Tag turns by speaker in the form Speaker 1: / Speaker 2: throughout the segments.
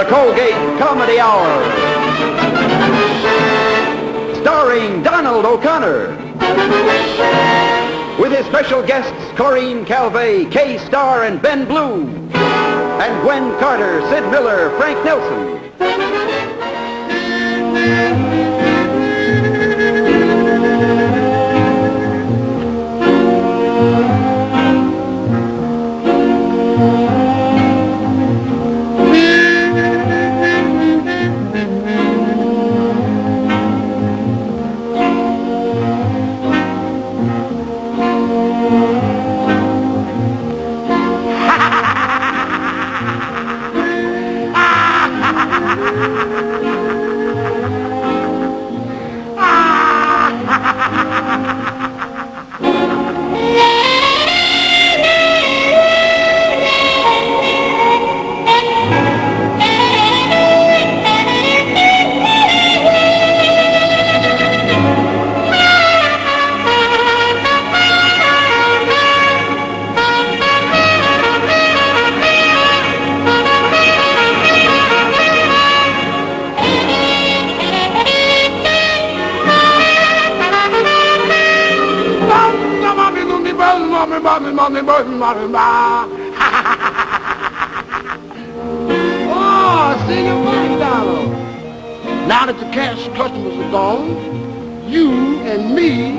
Speaker 1: the Colgate Comedy Hour. Starring Donald O'Connor. With his special guests, Corinne Calvé, Kay Starr, and Ben Blue. And Gwen Carter, Sid Miller, Frank Nelson.
Speaker 2: Oh, singing money dollar. Now that the cash customers are gone, you and me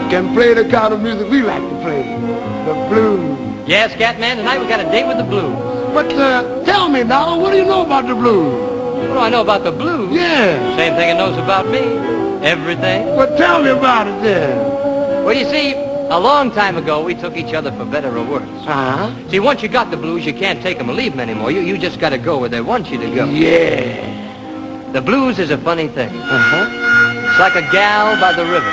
Speaker 2: can play the kind of music we like to play, the blues.
Speaker 3: Yeah, Scatman, tonight we got a date with the blues.
Speaker 2: But tell me, Dollar, what do you know about the blues?
Speaker 3: What do I know about the blues?
Speaker 2: Yeah.
Speaker 3: Same thing it knows about me. Everything.
Speaker 2: Well, tell me about it then.
Speaker 3: Well, you see, a long time ago, we took each other for better or worse.
Speaker 2: Uh-huh.
Speaker 3: See, once you got the blues, you can't take them or leave them anymore. You just got to go where they want you to go.
Speaker 2: Yeah.
Speaker 3: The blues is a funny thing.
Speaker 2: Uh-huh.
Speaker 3: It's like a gal by the river,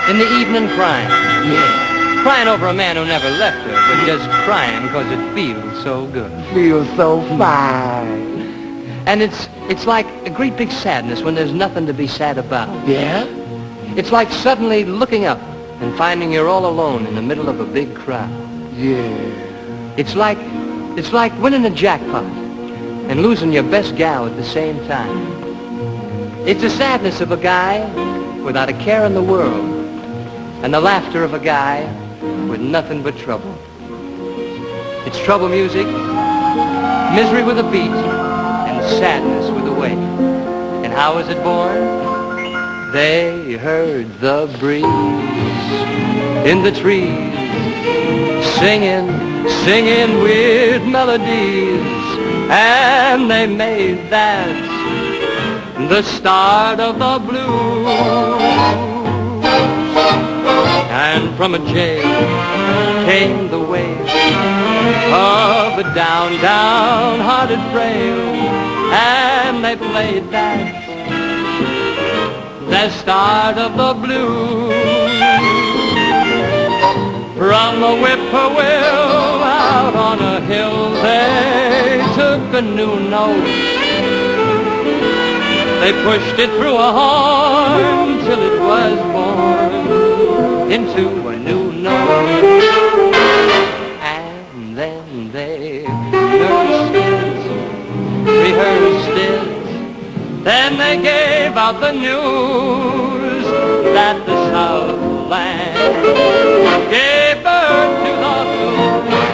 Speaker 3: in the evening crying.
Speaker 2: Yeah.
Speaker 3: Crying over a man who never left her, but just crying because it feels so good.
Speaker 2: Feels so fine.
Speaker 3: And it's like a great big sadness when there's nothing to be sad about.
Speaker 2: Yeah?
Speaker 3: It's like suddenly looking up and finding you're all alone in the middle of a big crowd.
Speaker 2: Yeah.
Speaker 3: It's like winning a jackpot and losing your best gal at the same time. It's the sadness of a guy without a care in the world and the laughter of a guy with nothing but trouble. It's trouble music, misery with a beat, and sadness with a way. And how was it born? They heard the breeze in the trees, singing weird melodies, and they made that the start of the blues. And from a jail came the wail of a downhearted frail, and they played that the start of the blues. From a whippoorwill out on a hill, they took a new note. They pushed it through a horn till it was born into a new note. And then they rehearsed it. Then they gave out the news that the Southland gave birth to the blues.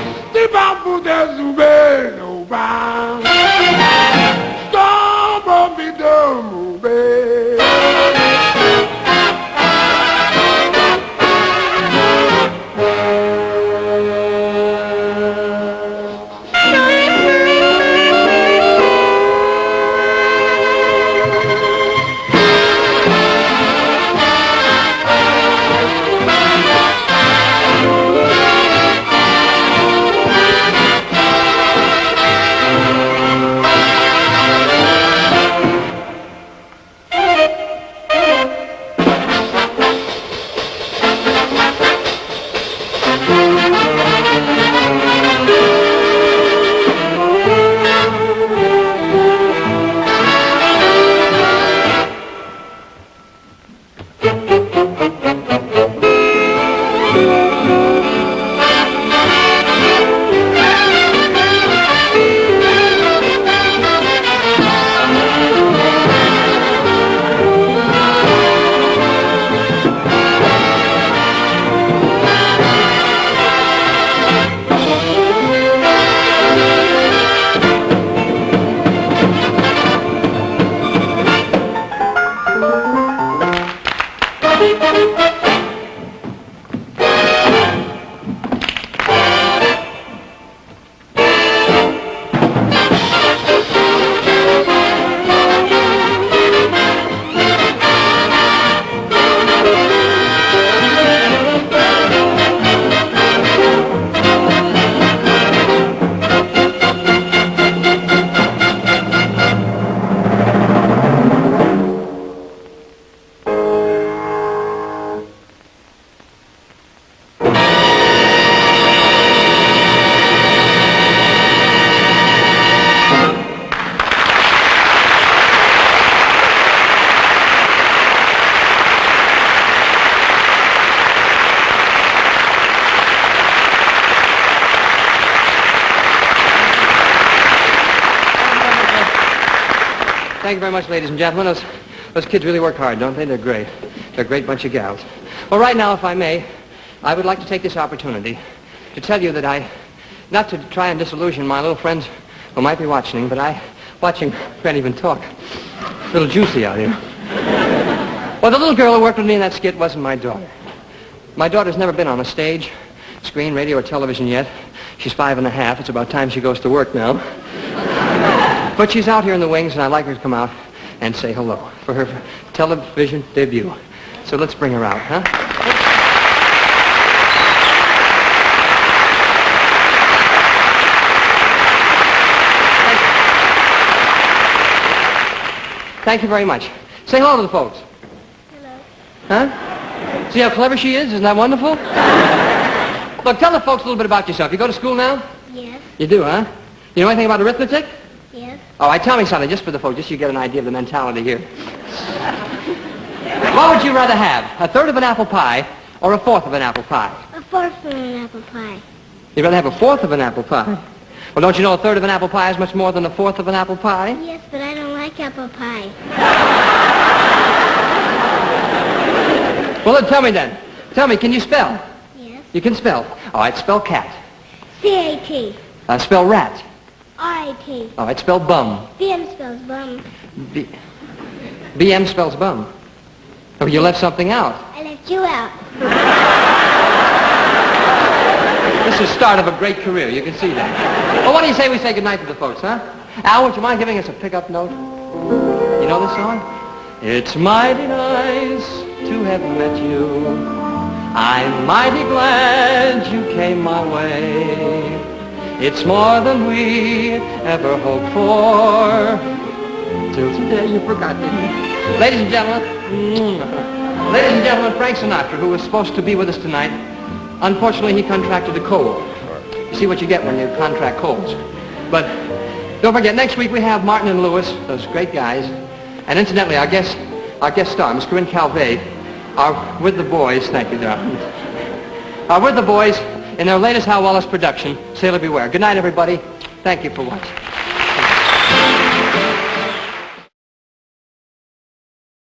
Speaker 3: Thank you very much, ladies and gentlemen. Those kids really work hard, don't they? They're great. They're a great bunch of gals. Well, right now, if I may, I would like to take this opportunity to tell you that not to try and disillusion my little friends who might be watching, but can't even talk. A little juicy out here. Well, the little girl who worked with me in that skit wasn't my daughter. My daughter's never been on a stage, screen, radio, or television yet. She's 5.5. It's about time she goes to work now. But she's out here in the wings, and I'd like her to come out and say hello for her television debut. So let's bring her out, huh? Thank you very much. Say hello to the folks.
Speaker 4: Hello.
Speaker 3: Huh? See how clever she is? Isn't that wonderful? Look, tell the folks a little bit about yourself. You go to school now?
Speaker 4: Yes.
Speaker 3: You do, huh? You know anything about arithmetic?
Speaker 4: Yes.
Speaker 3: All right, tell me something, just for the folks, just so you get an idea of the mentality here. What would you rather have, a third of an apple pie or a fourth of an apple pie?
Speaker 4: A fourth of an apple pie.
Speaker 3: You'd rather have a fourth of an apple pie? Well, don't you know a third of an apple pie is much more than a fourth of an apple pie?
Speaker 4: Yes, but I don't like apple pie.
Speaker 3: Well, then tell me then. Tell me, can you spell?
Speaker 4: Yes.
Speaker 3: You can spell. All right, spell cat.
Speaker 4: C-A-T.
Speaker 3: Spell rat.
Speaker 4: R-I-T.
Speaker 3: All right, spell bum.
Speaker 4: B-M spells bum.
Speaker 3: B-M spells bum. Oh, you left something out.
Speaker 4: I left you out.
Speaker 3: This is the start of a great career, you can see that. Well, what do you say we say goodnight to the folks, huh? Al, would you mind giving us a pickup note? You know this song? It's mighty nice to have met you. I'm mighty glad you came my way. It's more than we ever hoped for. Till today you forgot, didn't you? Ladies and gentlemen, Frank Sinatra, who was supposed to be with us tonight, unfortunately he contracted a cold. You see what you get when you contract colds. But don't forget, next week we have Martin and Lewis, those great guys. And incidentally, our guest star, Miss Corinne Calvé, are with the boys, thank you, darling, are with the boys in their latest Hal Wallace production, Sailor Beware. Good night, everybody. Thank you for watching.